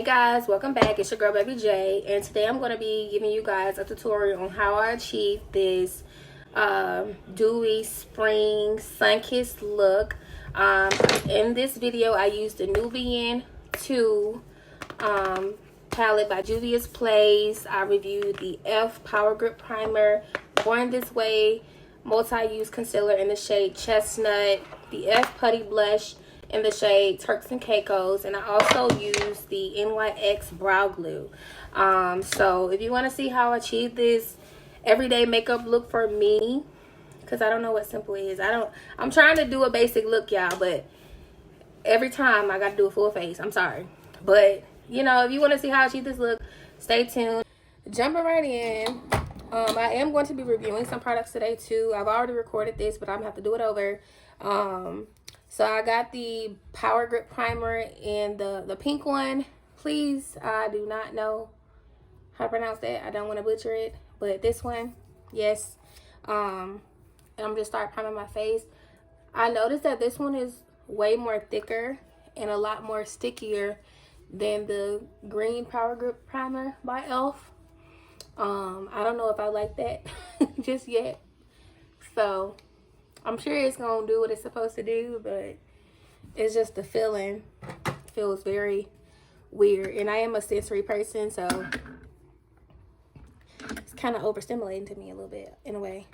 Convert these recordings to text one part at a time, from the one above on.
Hey guys, welcome back. It's your girl Baby J, and today I'm going to be giving you guys a tutorial on how I achieved this dewy spring sun-kissed look. In this video I used the Nubian 2 palette by Juvia's Plays. I reviewed the F Power Grip Primer, Born This Way multi-use concealer in the shade Chestnut, the F Putty blush in the shade Turks and Caicos, and I also used the NYX brow glue. So if you want to see how I achieve this everyday makeup look for me, because I don't know what simple is. I'm trying to do a basic look, y'all, but every time I got to do a full face. I'm sorry. But, you know, if you want to see how I achieve this look, stay tuned. Jumping right in. I am going to be reviewing some products today, too. I've already recorded this, but I'm going to have to do it over. So I got the Power Grip Primer in the pink one. Please, I do not know how to pronounce that. I don't want to butcher it. But this one, yes. And I'm just start priming my face. I noticed that this one is way more thicker and a lot more stickier than the green Power Grip Primer by e.l.f. I don't know if I like that just yet. So I'm sure it's gonna do what it's supposed to do, but it's just the feeling feels very weird, and I am a sensory person, so it's kind of overstimulating to me a little bit in a way.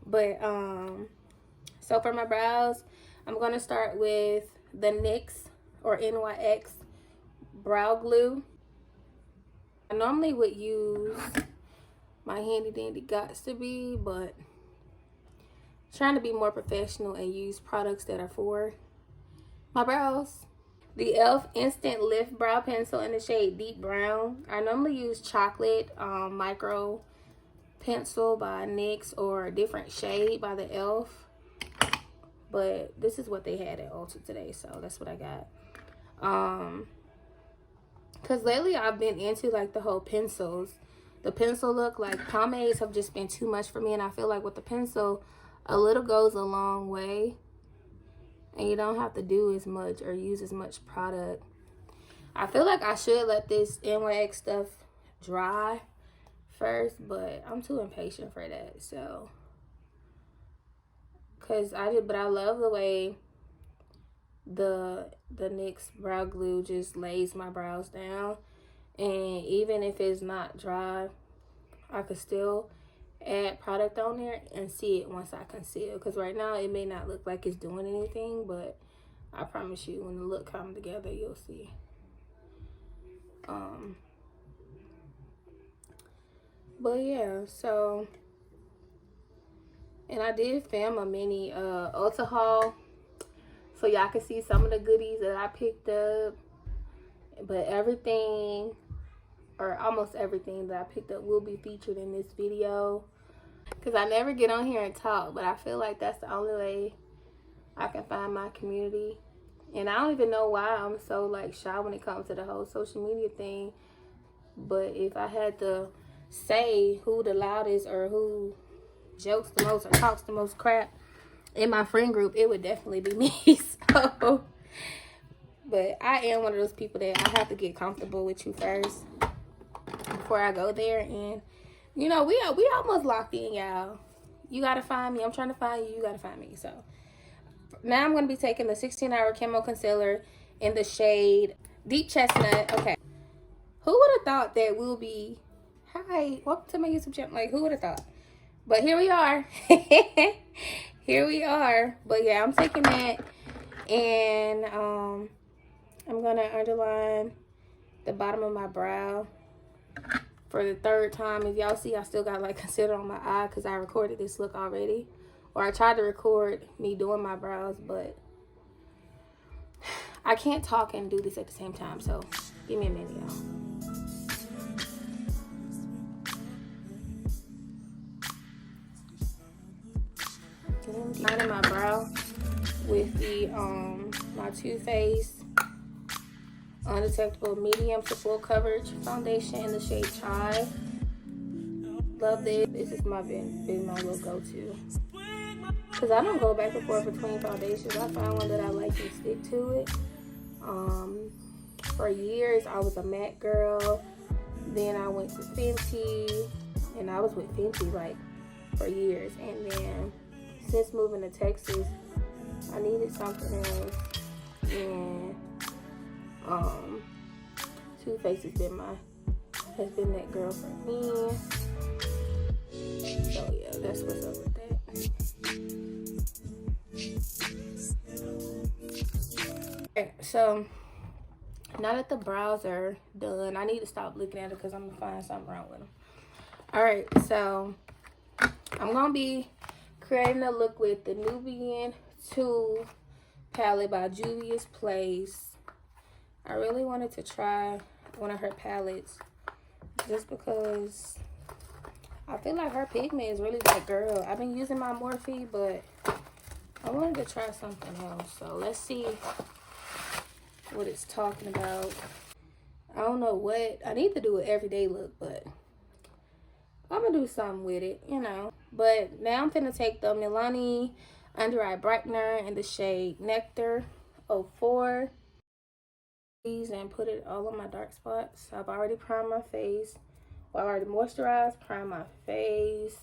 But so for my brows, I'm gonna start with the NYX or NYX brow glue. I normally would use my handy dandy Gots to Be, but trying to be more professional and use products that are for my brows. The e.l.f. Instant Lift Brow Pencil in the shade Deep Brown. I normally use Chocolate Micro Pencil by NYX or a different shade by the e.l.f. But this is what they had at Ulta today, so that's what I got. Because lately I've been into like the whole pencils. The pencil look, like pomades have just been too much for me, and I feel like with the pencil, a little goes a long way, and you don't have to do as much or use as much product. I feel like I should let this NYX stuff dry first, but I'm too impatient for that. So, but I love the way the NYX brow glue just lays my brows down, and even if it's not dry, I could still add product on there and see it once I conceal, because right now it may not look like it's doing anything, but I promise you when the look comes together you'll see. But yeah, so, and I did film a mini Ulta haul so y'all can see some of the goodies that I picked up, but everything or almost everything that I picked up will be featured in this video. Because I never get on here and talk, but I feel like that's the only way I can find my community. And I don't even know why I'm so like shy when it comes to the whole social media thing. But if I had to say who the loudest or who jokes the most or talks the most crap in my friend group, it would definitely be me. So, but I am one of those people that I have to get comfortable with you first before I go there. And you know, we almost locked in, y'all. You gotta find me. I'm trying to find you. You gotta find me. So now I'm gonna be taking the 16-hour Camo concealer in the shade Deep Chestnut. Okay, who would have thought that we'll be? Hi, welcome to my YouTube channel. Like, who would have thought? But here we are. Here we are. But yeah, I'm taking that, and I'm gonna underline the bottom of my brow for the third time. If y'all see, I still got like concealer on my eye because I recorded this look already, or I tried to record me doing my brows, but I can't talk and do this at the same time, so give me a minute, y'all. Lining my brow with the my Too Faced Undetectable Medium to Full Coverage Foundation in the shade Chive. Love this. This has been my little go-to, because I don't go back and forth between foundations. I find one that I like and stick to it. For years, I was a MAC girl. Then I went to Fenty, and I was with Fenty like for years. And then since moving to Texas, I needed something else. And Too Faced has been that girl for me. So yeah, that's what's up with that. Okay, so now that the brows are done, I need to stop looking at it because I'm gonna find something wrong with them. All right, so I'm gonna be creating a look with the Nubian 2 palette by Juvia's Place. I really wanted to try one of her palettes just because I feel like her pigment is really that girl. I've been using my Morphe, but I wanted to try something else. So let's see what it's talking about. I don't know what. I need to do an everyday look, but I'm going to do something with it, you know. But now I'm going to take the Milani Under Eye Brightener in the shade Nectar 04. And put it all on my dark spots. I've already primed my face. Well, I already moisturized, primed my face.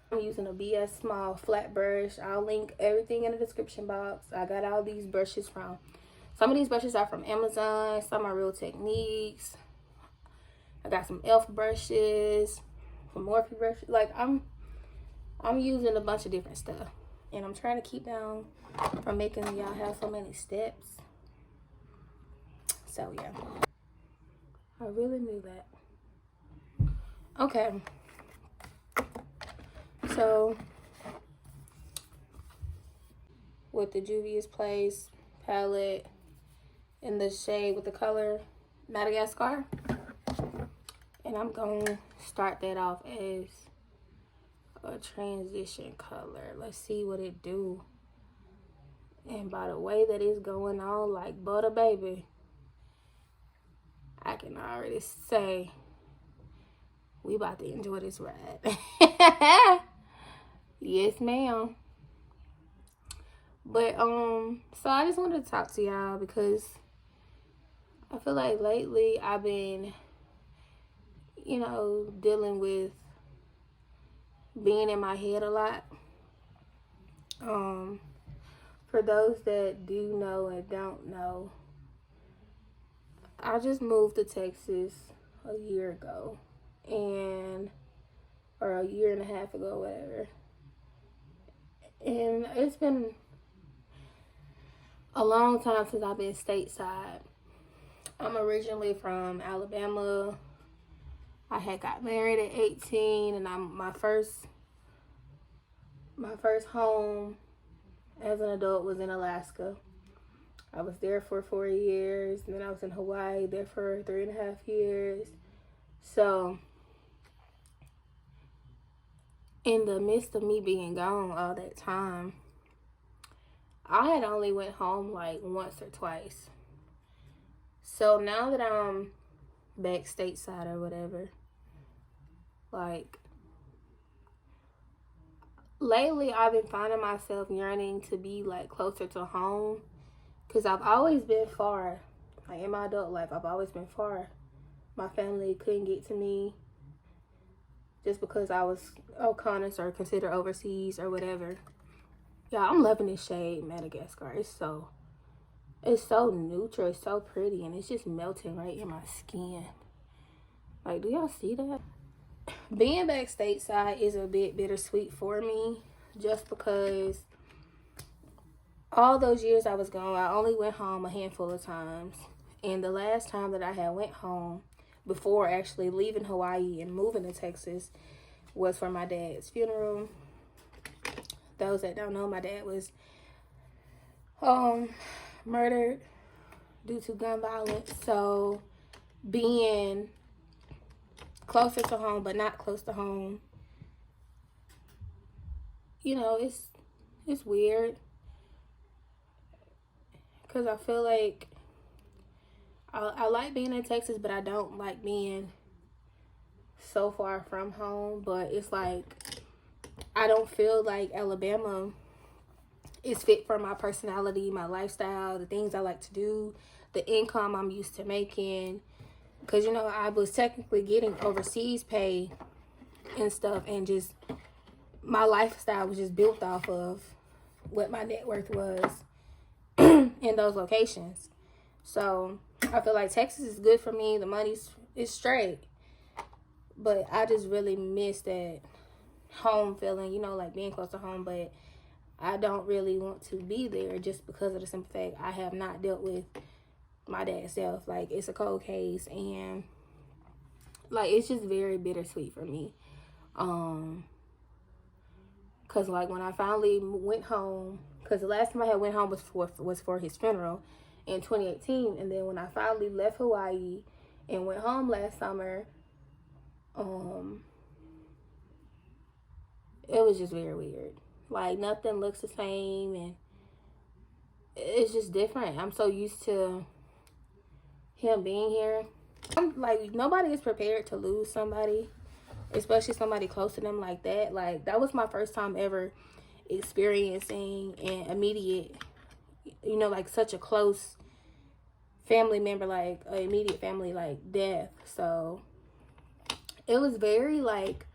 I'm using a BS small flat brush. I'll link everything in the description box. I got all these brushes from, some of these brushes are from Amazon. Some are Real Techniques. I got some e.l.f. brushes, some Morphe brushes. Like I'm using a bunch of different stuff. And I'm trying to keep down from making y'all have so many steps. So yeah, I really knew that. Okay, so with the Juvia's Place palette in the shade with the color Madagascar, and I'm gonna start that off as a transition color. Let's see what it do. And by the way that it's going on like butter, baby, I can already say we about to enjoy this ride. Yes, ma'am. But so I just wanted to talk to y'all because I feel like lately I've been, you know, dealing with being in my head a lot. For those that do know and don't know, I just moved to Texas a year ago, or a year and a half ago, whatever. And it's been a long time since I've been stateside. I'm originally from Alabama. I had got married at 18, and my first home as an adult was in Alaska. I was there for 4 years, and then I was in Hawaii there for 3.5 years. So in the midst of me being gone all that time, I had only went home like once or twice. So now that I'm back stateside or whatever, like lately I've been finding myself yearning to be like closer to home, because I've always been far. Like in my adult life, I've always been far. My family couldn't get to me just because I was Oconus or considered overseas or whatever. Yeah, I'm loving this shade Madagascar. It's so neutral, it's so pretty, and it's just melting right in my skin. Like, do y'all see that? Being back stateside is a bit bittersweet for me, just because all those years I was gone, I only went home a handful of times. And the last time that I had went home, before actually leaving Hawaii and moving to Texas, was for my dad's funeral. Those that don't know, my dad was murdered due to gun violence. So being closer to home but not close to home, you know, it's weird, because I feel like I like being in Texas, but I don't like being so far from home. But it's like I don't feel like Alabama is fit for my personality, my lifestyle, the things I like to do, the income I'm used to making. Because, you know, I was technically getting overseas pay and stuff, and just my lifestyle was just built off of what my net worth was in those locations. So I feel like Texas is good for me. The money's is straight. But I just really miss that home feeling, you know, like being close to home. But I don't really want to be there just because of the simple fact I have not dealt with my dad's death. Like, it's a cold case, and like, it's just very bittersweet for me. Cause like when I finally went home, cause the last time I had went home was for his funeral in 2018, and then when I finally left Hawaii and went home last summer, it was just very weird. Like, nothing looks the same, and it's just different. I'm so used to him being here. I'm like, nobody is prepared to lose somebody, especially somebody close to them like that. Like, that was my first time ever experiencing an immediate, you know, like such a close family member, like an immediate family, like death. So it was very like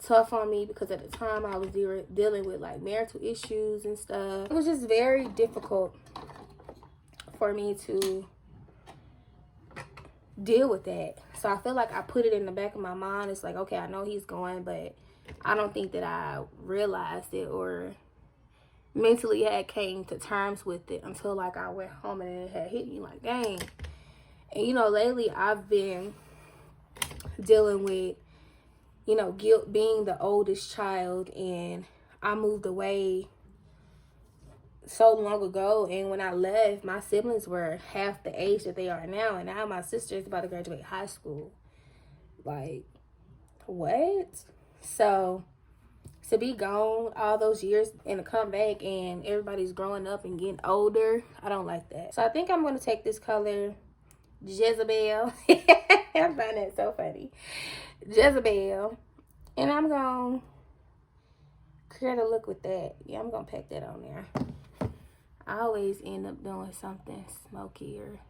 tough on me, because at the time I was dealing with like marital issues and stuff. It was just very difficult for me to deal with that. So I feel like I put it in the back of my mind. It's like, okay, I know he's going, but I don't think that I realized it or mentally had came to terms with it until like I went home and it had hit me like, dang. And you know, lately I've been dealing with, you know, guilt being the oldest child, and I moved away so long ago, and when I left, my siblings were half the age that they are now, and now my sister is about to graduate high school. Like, what? So to be gone all those years and to come back and everybody's growing up and getting older, I don't like that. So I think I'm going to take this color, Jezebel. I find that so funny. Jezebel. And I'm going to create a look with that. Yeah, I'm going to pack that on there. I always end up doing something smoky or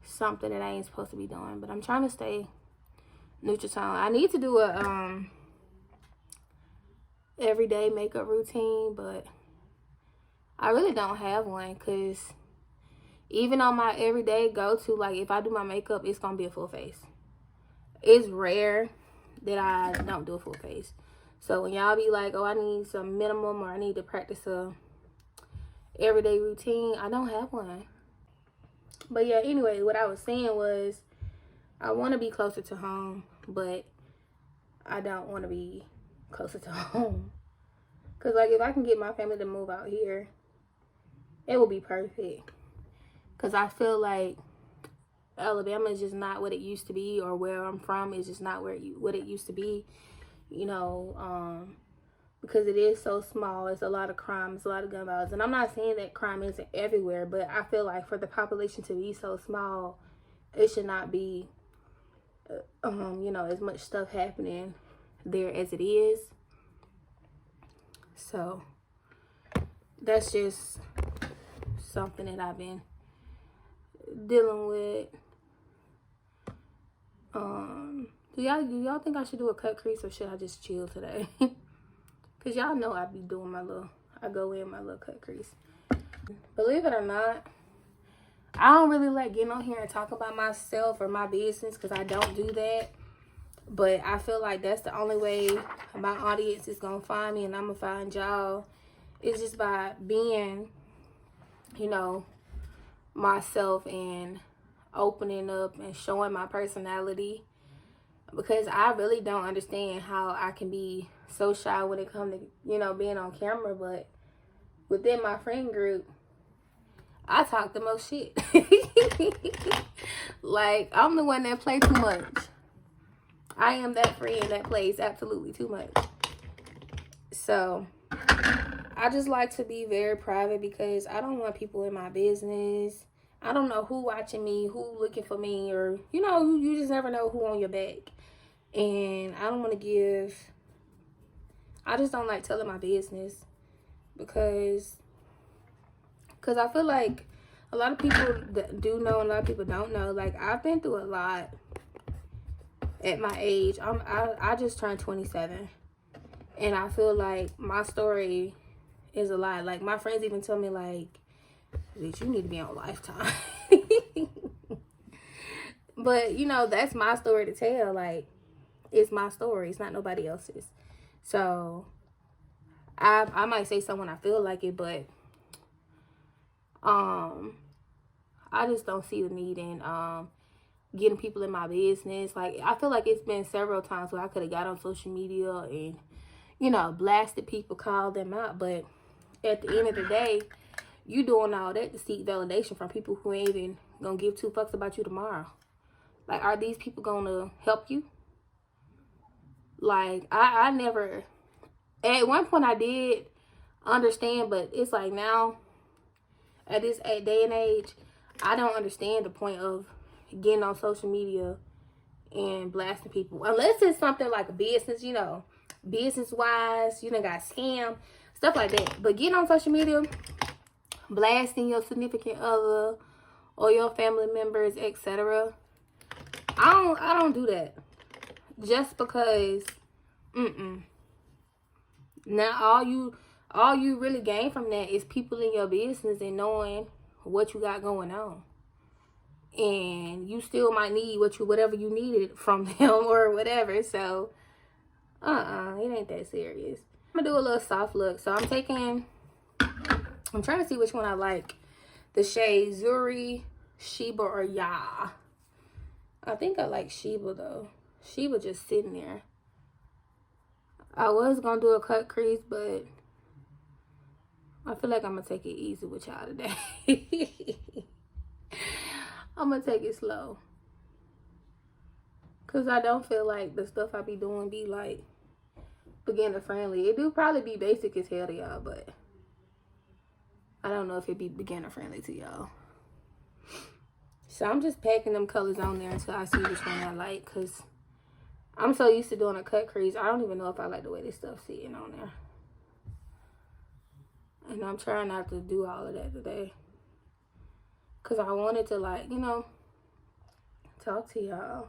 something that I ain't supposed to be doing. But I'm trying to stay neutral tone. I need to do a everyday makeup routine, but I really don't have one, because even on my everyday go-to, like if I do my makeup, it's going to be a full face. It's rare that I don't do a full face. So when y'all be like, oh, I need some minimum, or I need to practice a everyday routine, I don't have one. But yeah, anyway, what I was saying was I want to be closer to home, but I don't want to be closer to home, because like if I can get my family to move out here, it will be perfect. Because I feel like Alabama is just not what it used to be, or where I'm from is just not what it used to be, you know, because it is so small. It's a lot of crime, it's a lot of gun violence. And I'm not saying that crime isn't everywhere, but I feel like for the population to be so small, it should not be, you know, as much stuff happening there as it is. So that's just something that I've been dealing with. Do y'all think I should do a cut crease, or should I just chill today? Because y'all know I be doing I go in my little cut crease. Believe it or not, I don't really like getting on here and talk about myself or my business, because I don't do that. But I feel like that's the only way my audience is going to find me, and I'm going to find y'all. It's just by being, you know, myself and opening up and showing my personality. Because I really don't understand how I can be so shy when it comes to, you know, being on camera. But within my friend group, I talk the most shit. Like, I'm the one that play too much. I am that friend that plays absolutely too much. So I just like to be very private, because I don't want people in my business. I don't know who watching me, who looking for me, or, you know, you just never know who on your back. And I don't want to I just don't like telling my business, because I feel like a lot of people do know, and a lot of people don't know. Like, I've been through a lot at my age. I just turned 27, and I feel like my story is a lot. Like, my friends even tell me, like, bitch, you need to be on Lifetime. But, you know, that's my story to tell. Like, it's my story. It's not nobody else's. So, I might say something when I feel like it, but I just don't see the need in getting people in my business. Like, I feel like it's been several times where I could have got on social media and, you know, blasted people, called them out. But at the end of the day, you doing all that to seek validation from people who ain't even gonna give two fucks about you tomorrow. Like, are these people gonna help you? Like, I never, at one point I did understand, but it's like now, at this day and age, I don't understand the point of getting on social media and blasting people. Unless it's something like a business, you know, business-wise, you know, got scam, stuff like that. But getting on social media, blasting your significant other or your family members, etc., I don't do that. Just because, Now, all you really gain from that is people in your business and knowing what you got going on. And you still might need whatever you needed from them or whatever. So, it ain't that serious. I'm gonna do a little soft look. So I'm trying to see which one I like. The shade Zuri, Sheba, or Ya. I think I like Sheba though. Sheba just sitting there. I was gonna do a cut crease, but I feel like I'm gonna take it easy with y'all today. I'm gonna take it slow. Cause I don't feel like the stuff I be doing be like beginner friendly. It do probably be basic as hell to y'all, but I don't know if it be beginner friendly to y'all. So I'm just packing them colors on there until I see which one I like. Cause I'm so used to doing a cut crease. I don't even know if I like the way this stuff's sitting on there. And I'm trying not to do all of that today. Cause I wanted to, like, you know, talk to y'all.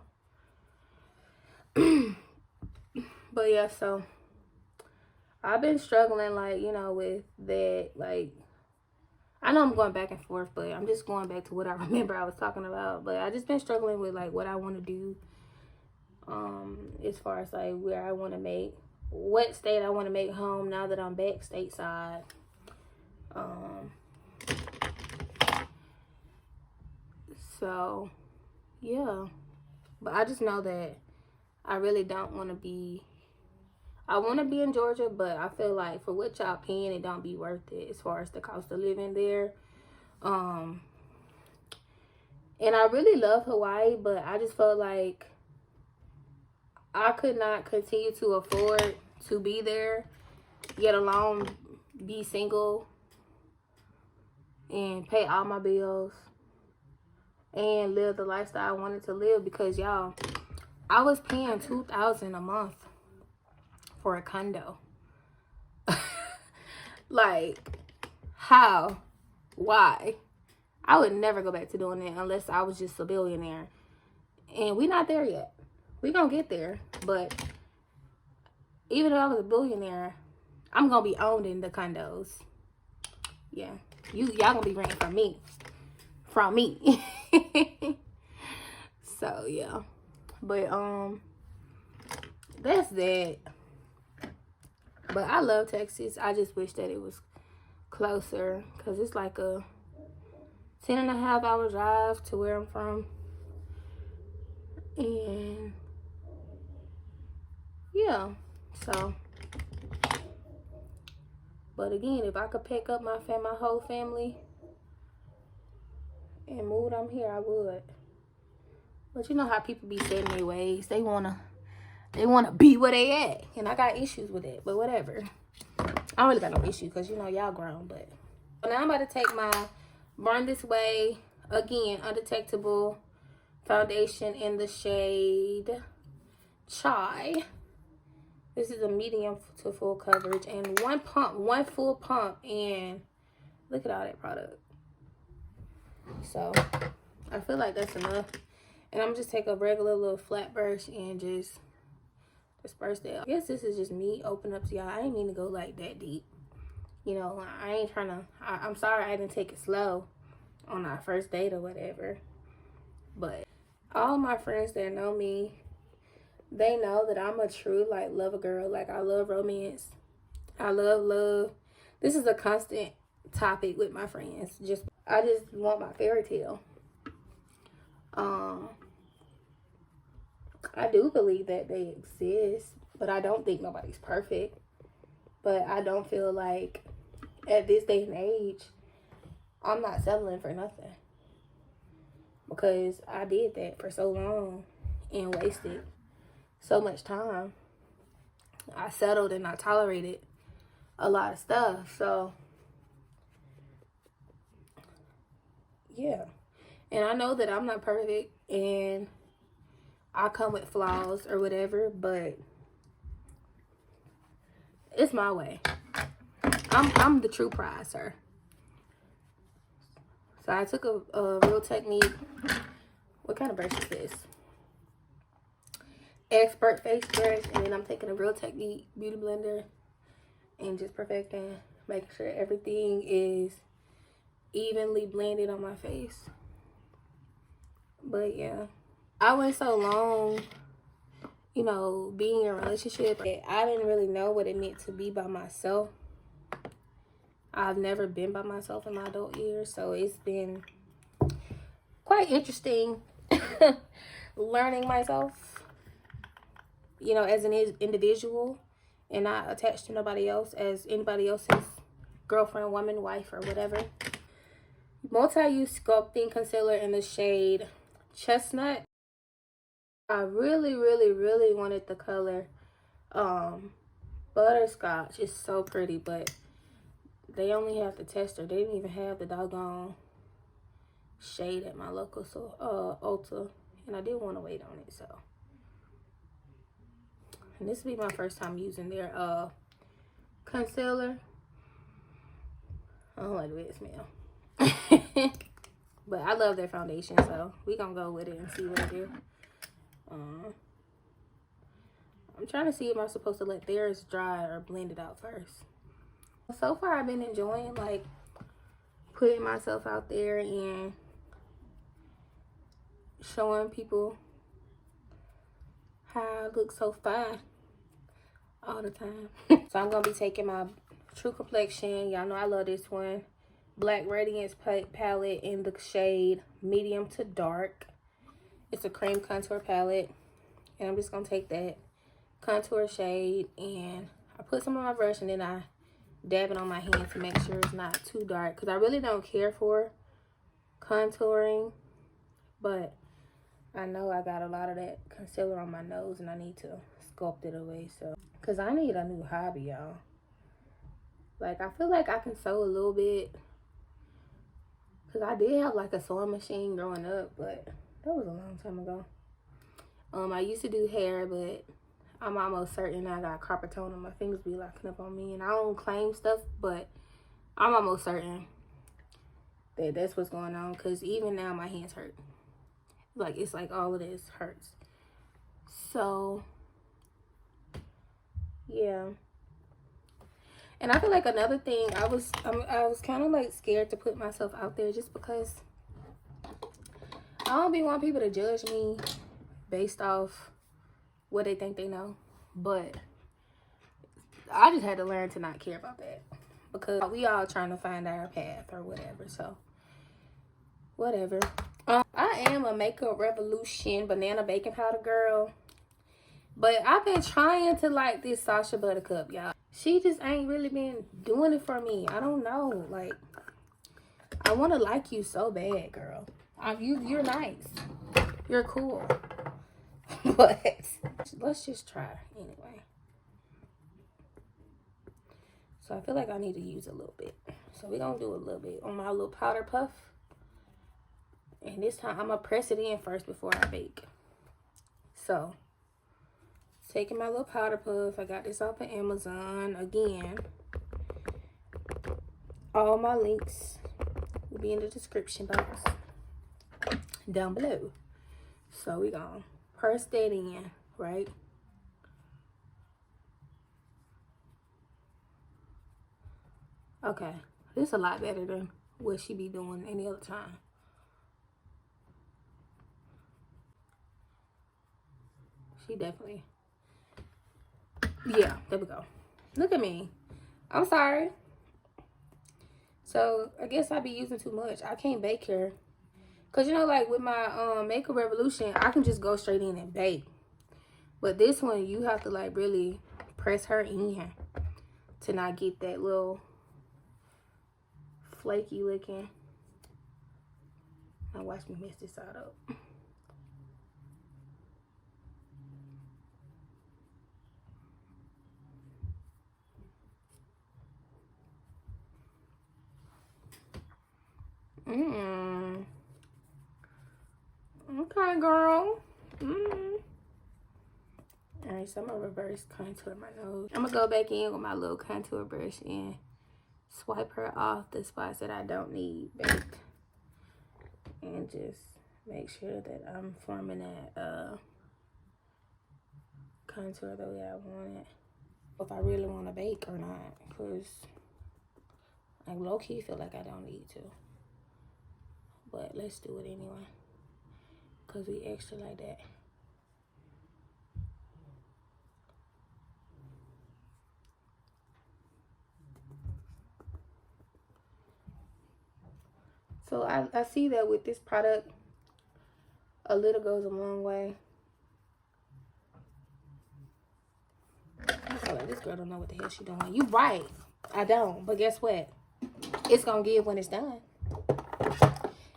But yeah, so I've been struggling, like, you know, with that. Like, I know I'm going back and forth, but I'm just going back to what I remember I was talking about. But I just been struggling with, like, what I want to do. As far as, like, where I want to make, what state I want to make home now that I'm back stateside. So, yeah. But I just know that I really don't want to be, I want to be in Georgia, but I feel like for what y'all paying, it don't be worth it as far as the cost of living there. And I really love Hawaii, but I just felt like I could not continue to afford to be there, yet alone be single and pay all my bills and live the lifestyle I wanted to live. Because y'all, I was paying $2,000 a month for a condo. Like, how? Why? I would never go back to doing that unless I was just a billionaire. And we not there yet. We gonna get there. But even if I was a billionaire, I'm gonna be owning the condos. Yeah. Y'all gonna be renting from me. From me. So yeah. But that's that. But I love Texas. I just wish that it was closer, because it's like a 10.5-hour drive to where I'm from. And yeah, so, but again, if I could pick up my whole family and move them here, I would. But you know how people be set in their ways. They wanna be where they at. And I got issues with it, but whatever. I don't really got no issues because, you know, y'all grown. But now I'm about to take my Born This Way, again, undetectable foundation in the shade Chai. This is a medium to full coverage. And one full pump. And look at all that product. So I feel like that's enough. And I'm just take a regular little flat brush and just disperse that. I guess this is just me open up to y'all. I ain't mean to go like that deep. You know, I ain't trying to, I'm sorry I didn't take it slow on our first date or whatever. But all my friends that know me, they know that I'm a true, like, lover girl. Like, I love romance. I love love. This is a constant topic with my friends. I just want my fairy tale. I do believe that they exist, but I don't think nobody's perfect. But I don't feel like at this day and age, I'm not settling for nothing. Because I did that for so long and wasted so much time. I settled and I tolerated a lot of stuff. So, yeah. And I know that I'm not perfect and I come with flaws or whatever, but it's my way. I'm the true prize, sir. So I took a Real Technique. What kind of brush is this? Expert face brush, and then I'm taking a Real Technique beauty blender and just perfecting, making sure everything is evenly blended on my face. But yeah, I went so long, you know, being in a relationship that I didn't really know what it meant to be by myself. I've never been by myself in my adult years, so it's been quite interesting learning myself, you know, as an individual and not attached to nobody else as anybody else's girlfriend, woman, wife, or whatever. Multi-use sculpting concealer in the shade Chestnut. I really, really, really wanted the color Butterscotch. It's so pretty, but they only have the tester. They didn't even have the doggone shade at my local Ulta, and I did want to wait on it. So, and this will be my first time using their concealer. I don't like the way it smells. But I love their foundation, so we gonna go with it and see what it do. I'm trying to see if I'm supposed to let theirs dry or blend it out first. So far, I've been enjoying, like, putting myself out there and showing people how I look so fine all the time. So I'm gonna be taking my True Complexion. Y'all know I love this one. Black Radiance palette in the shade medium to dark. It's a cream contour palette, and I'm just gonna take that contour shade and I put some on my brush and then I dab it on my hand to make sure it's not too dark, because I really don't care for contouring, but I know I got a lot of that concealer on my nose and I need to sculpt it away. So, because I need a new hobby, y'all. Like, I feel like I can sew a little bit, because I did have like a sewing machine growing up, but that was a long time ago. I used to do hair, but I'm almost certain I got carpet tone and my fingers be locking up on me. And I don't claim stuff, but I'm almost certain that that's what's going on, because even now my hands hurt. Like, it's like all of this hurts. So, yeah. And I feel like another thing, I was kind of like scared to put myself out there, just because I don't be want people to judge me based off what they think they know. But I just had to learn to not care about that, because we all trying to find our path or whatever. So whatever. I am a Makeup Revolution banana baking powder girl, but I've been trying to like this Sasha Buttercup, y'all. She just ain't really been doing it for me. I don't know. Like, I want to like you so bad, girl. You're nice. You're cool. But let's just try anyway. So I feel like I need to use a little bit. So we're going to do a little bit on my little powder puff. And this time I'm going to press it in first before I bake. So, taking my little powder puff. I got this off of Amazon. Again, all my links will be in the description box down below. So we gonna press that in, right? Okay, this is a lot better than what she be doing any other time. She definitely, yeah, there we go. Look at me. I'm sorry. So I guess I be using too much. I can't bake here. Cause you know, like with my Makeup Revolution, I can just go straight in and bake. But this one, you have to like really press her in to not get that little flaky looking. Now watch me mess this side up. Okay, girl. Alright, so I'm gonna reverse contour my nose. I'm gonna go back in with my little contour brush and swipe her off the spots that I don't need baked. And just make sure that I'm forming that contour the way I want it. If I really want to bake or not, because I low-key feel like I don't need to. But let's do it anyway, because we extra like that. So I see that with this product, a little goes a long way. I feel like this girl don't know what the hell she doing. You right, I don't. But guess what? It's gonna give when it's done.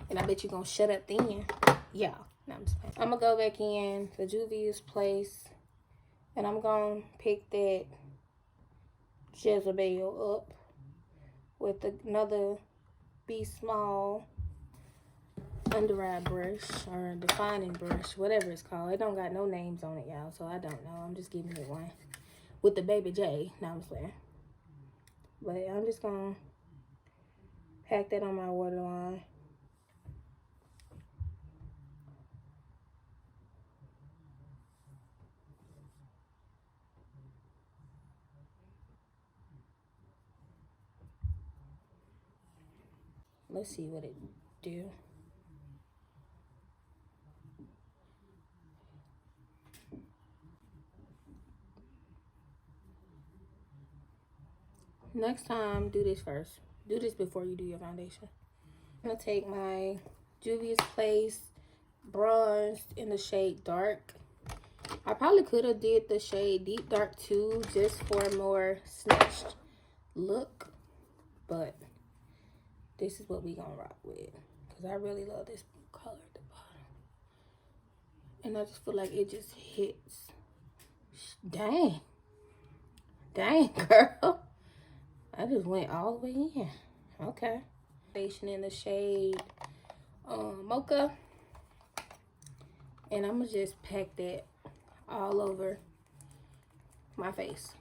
And I bet you gonna shut up then. Yeah, no, I'm just playing. I'm gonna go back in the Juvia's place, and I'm gonna pick that Jezebel up with another Be Small under eye brush or defining brush, whatever it's called. It don't got no names on it, y'all, so I don't know. I'm just giving it one with the Baby J. No, I'm playing. But I'm just gonna pack that on my waterline. Let's see what it do. Next time, do this first. Do this before you do your foundation. I'm gonna take my Juvia's Place bronze in the shade Dark. I probably could have did the shade Deep Dark too, just for a more snatched look, but this is what we gonna rock with, because I really love this color at the bottom. And I just feel like it just hits. Dang. Dang, girl. I just went all the way in. Okay. Foundation in the shade Mocha. And I'm gonna just pack that all over my face.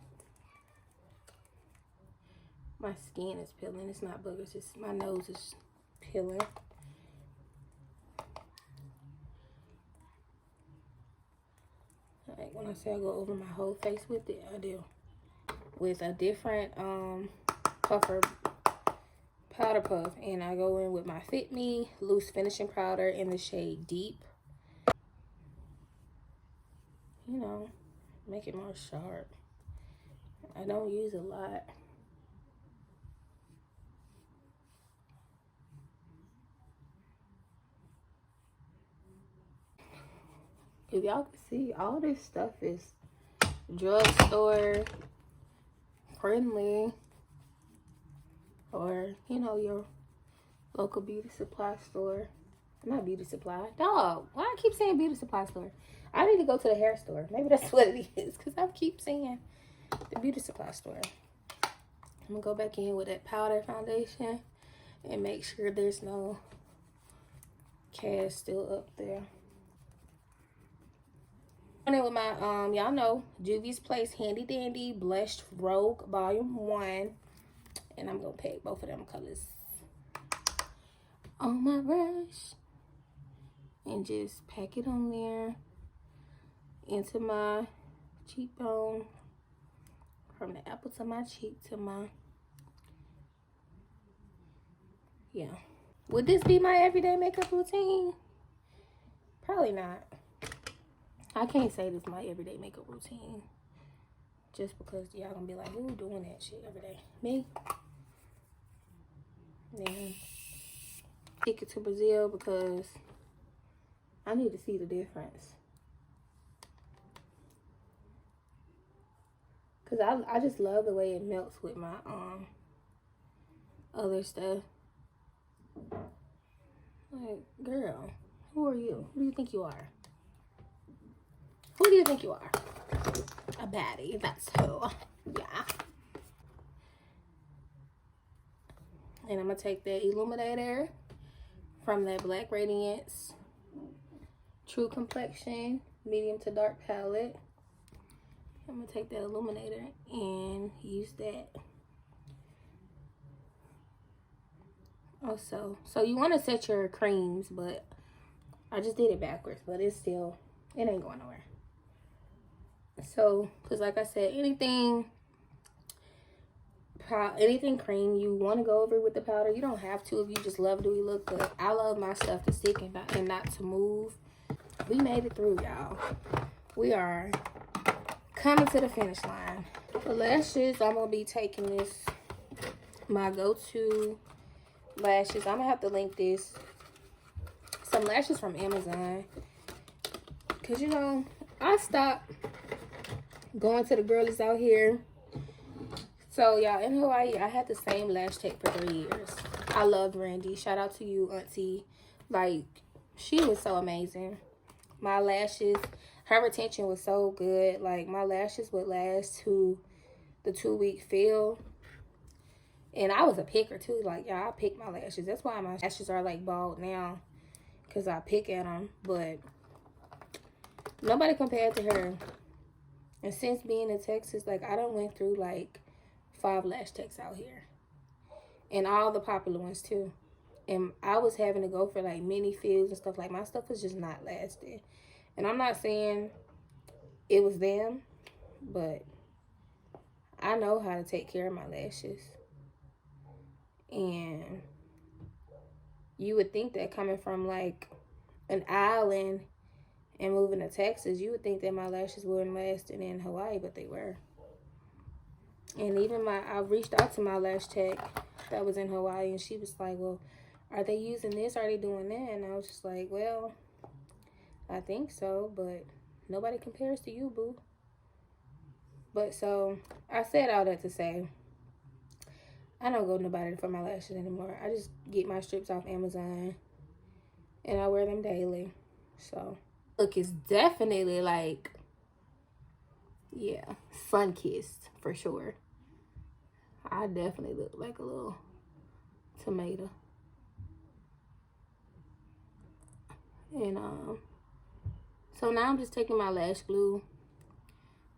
My skin is peeling. It's not boogers. It's my nose is peeling. Like when I say I go over my whole face with it, I do. With a different puffer powder puff, and I go in with my Fit Me loose finishing powder in the shade Deep. You know, make it more sharp. I don't use a lot. If y'all can see, all this stuff is drugstore friendly, or you know, your local beauty supply store. Not beauty supply, dog. Why I keep saying beauty supply store? I need to go to the hair store. Maybe that's what it is, because I keep saying the beauty supply store. I'm gonna go back in with that powder foundation and make sure there's no cast still up there. With my y'all know, Juvia's Place Handy Dandy Blushed Rogue Volume 1, and I'm gonna pick both of them colors. on my brush and just pack it on there into my cheekbone, from the apple to my cheek to my, yeah. Would this be my everyday makeup routine? Probably not. I can't say this is my everyday makeup routine, just because y'all gonna be like, who doing that shit every day? Me? Then stick it to Brazil because I need to see the difference. Cause I just love the way it melts with my other stuff. Like, girl, who are you? Who do you think you are? Who do you think you are? A baddie, that's who. Yeah. And I'm gonna take that illuminator from that Black Radiance True Complexion medium to dark palette. I'm gonna take that illuminator and use that. Also, so you want to set your creams, but I just did it backwards, but it's still, it ain't going nowhere. So, because like I said, anything cream, you want to go over with the powder. You don't have to if you just love dewy look, but I love my stuff to stick and not to move. We made it through, y'all. We are coming to the finish line. For lashes, I'm gonna be taking this, my go-to lashes. I'm gonna have to link this, some lashes from Amazon, because you know I stopped going to the girlies out here. So y'all, in Hawaii I had the same lash tech for 3 years. I loved Randy. Shout out to you, auntie. Like, she was so amazing. My lashes, her retention was so good. Like, my lashes would last to the 2-week fill. And I was a picker too. Like, y'all, I pick my lashes. That's why my lashes are like bald now, because I pick at them. But nobody compared to her. And since being in Texas, like, I done went through like 5 lash techs out here, and all the popular ones too. And I was having to go for like mini fills and stuff. Like, my stuff was just not lasting. And I'm not saying it was them, but I know how to take care of my lashes. And you would think that coming from like an island and moving to Texas, you would think that my lashes weren't lasting in Hawaii, but they were. And even I reached out to my lash tech that was in Hawaii, and she was like, well, are they using this? Are they doing that? And I was just like, well, I think so, but nobody compares to you, boo. But so I said all that to say, I don't go to nobody for my lashes anymore. I just get my strips off Amazon, and I wear them daily. So look, it's definitely like, yeah, sun-kissed for sure. I definitely look like a little tomato. And so now I'm just taking my lash glue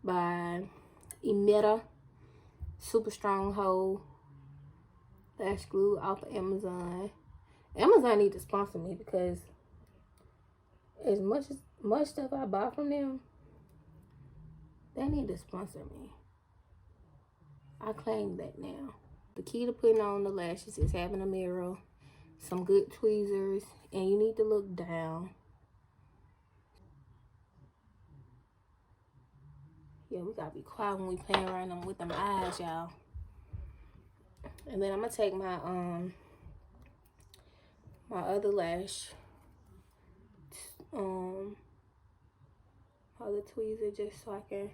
by Emetta Super Strong Hold lash glue off of Amazon. Amazon need to sponsor me, because as much stuff I buy from them, they need to sponsor me. I claim that now. The key to putting on the lashes is having a mirror, some good tweezers, and you need to look down. Yeah, we gotta be quiet when we playing around with them eyes, y'all. And then I'm gonna take my my other lash, other tweezer, just so I can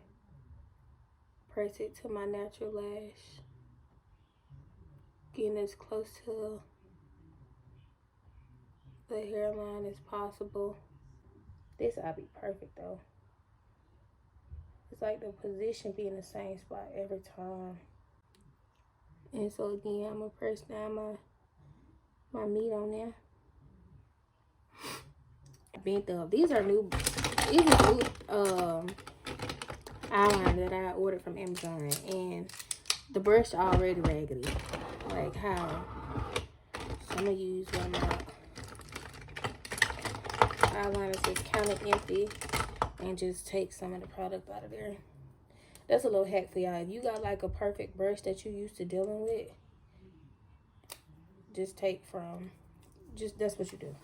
press it to my natural lash, getting as close to the hairline as possible. This I'll be perfect though. It's like the position be in the same spot every time. And so again, I'm gonna press down my meat on there. Bent up. These are new eyeliner that I ordered from Amazon, and the brush already raggedy. Like, how? So I'm gonna use one of my eyeliners is kind of empty and just take some of the product out of there. That's a little hack for y'all. If you got like a perfect brush that you used to dealing with, just take from, that's what you do.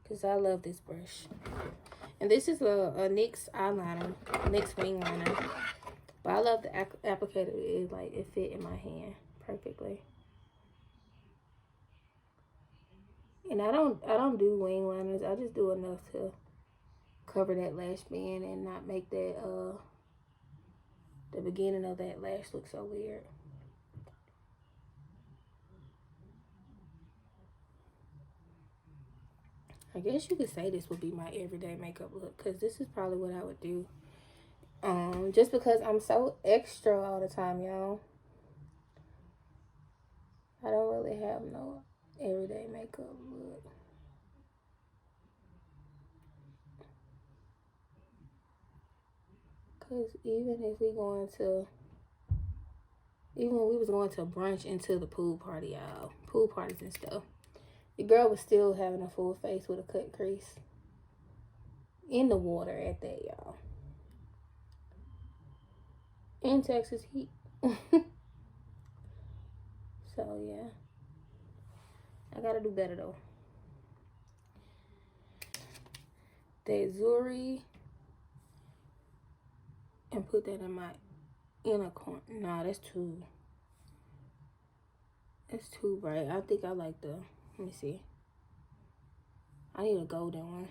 Because I love this brush. And this is a NYX eyeliner, NYX wing liner. But I love the applicator. It fit in my hand perfectly. And I don't do wing liners. I just do enough to cover that lash band and not make that the beginning of that lash look so weird. I guess you could say this would be my everyday makeup look, because this is probably what I would do. Just because I'm so extra all the time, y'all. I don't really have no everyday makeup look. Because even when we was going to brunch into the pool party, y'all, pool parties and stuff, the girl was still having a full face with a cut crease. In the water at that, y'all. In Texas heat. So, yeah. I gotta do better, though. DEWY. And put that in my inner corner. Nah, that's too bright. I think I like the, let me see. I need a golden one.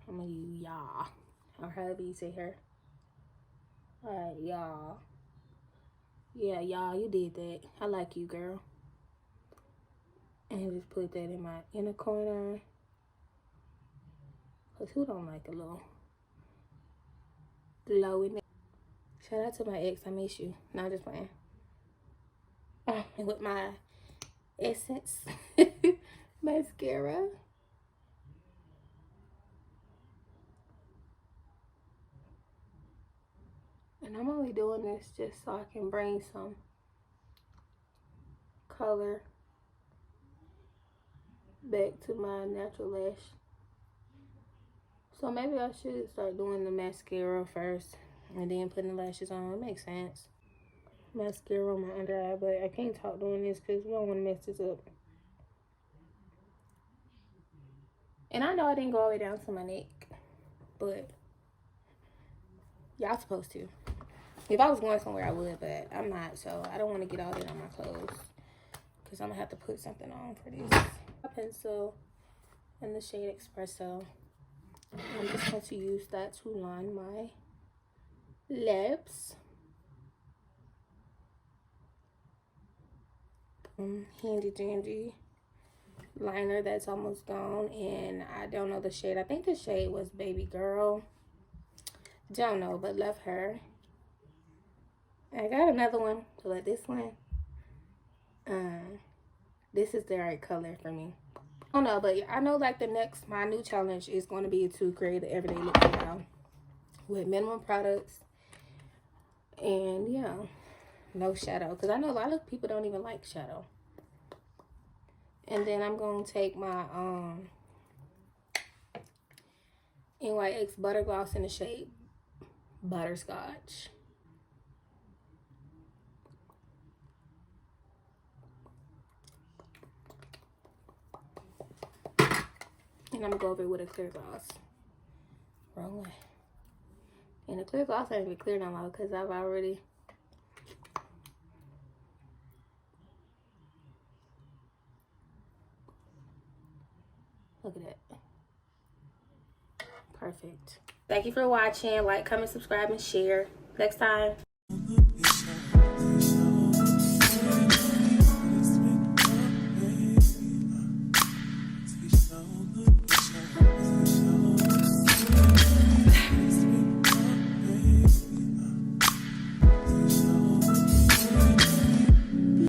I'm gonna use y'all, or however you say her. Alright, y'all. Yeah, y'all, you did that. I like you, girl. And just put that in my inner corner. Cause who don't like a little glow in it? Shout out to my ex, I miss you. No, just playing. With my Essence mascara. And I'm only doing this just so I can bring some color back to my natural lash. So maybe I should start doing the mascara first and then putting the lashes on. It makes sense. Mascara on my under eye, but I can't talk doing this because we don't want to mess this up. And I know I didn't go all the way down to my neck, but y'all supposed to. If I was going somewhere, I would, but I'm not, so I don't want to get all that on my clothes because I'm going to have to put something on for this. My pencil in the shade Espresso. I'm just going to use that to line my lips. Handy dandy liner that's almost gone, and I don't know the shade. I think the shade was Babygirl. Don't know, but love her. I got another one, but this one, this is the right color for me. Oh no, but I know like my new challenge is going to be to create an everyday look now with minimum products, and yeah, no shadow, because I know a lot of people don't even like shadow. And then I'm going to take my NYX Butter Gloss in the shade Butterscotch. And I'm going to go over it with a clear gloss. Wrong way. And the clear gloss ain't even clear no more because I've already... Look at that. Perfect. Thank you for watching. Like, comment, subscribe, and share. Next time.